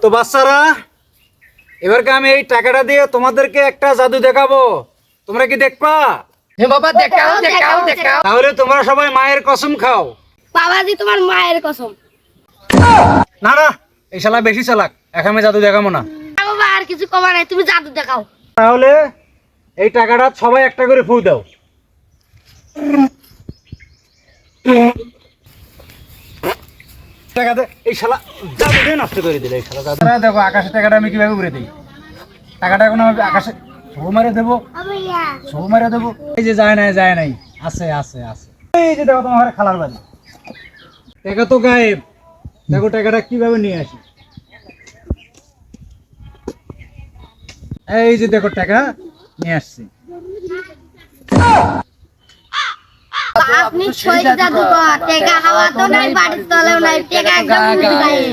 তো বাচ্চারা, এবারকে আমি এই টাকাটা দিয়ে তোমাদেরকে একটা জাদু দেখাবো, তোমরা কি দেখবা? হে বাবা, দেখাও দেখাও দেখাও। তাহলে তোমরা সবাই মায়ের কসম খাও। বাবাজি তোমার মায়ের কসম। না না, এই শালা বেশি চালাক, এখন আমি জাদু দেখাবো না। বাবা আর কিছু কমা নাই, তুমি জাদু দেখাও। তাহলে এই টাকাটা সবাই একটা করে ফু দাও। টাকা দে, এই শালা জাদু দিয়ে নষ্ট করে দিলে। এই শালা জাদু। দেখো আকাশে টাকাটা আমি কিভাবে করে দিই। টাকাটা এখন আমি আকাশে ছবু মারে দেবো, ছবু মারে দেবো। এই যে যায় নাই, যায় নাই, আছে আছে আছে। এই যে দেখো তোমার খালার বাড়ি, টাকা তো গায়েব। দেখো টাকাটা কিভাবে নিয়ে আসি। এই যে দেখো টাকা নিয়ে আসছি। আপনি ছয় জাদু কর, টেকা হাওয়া তো নাই, বাড়ির তলেও নাই, টেকা একদম গায়ে।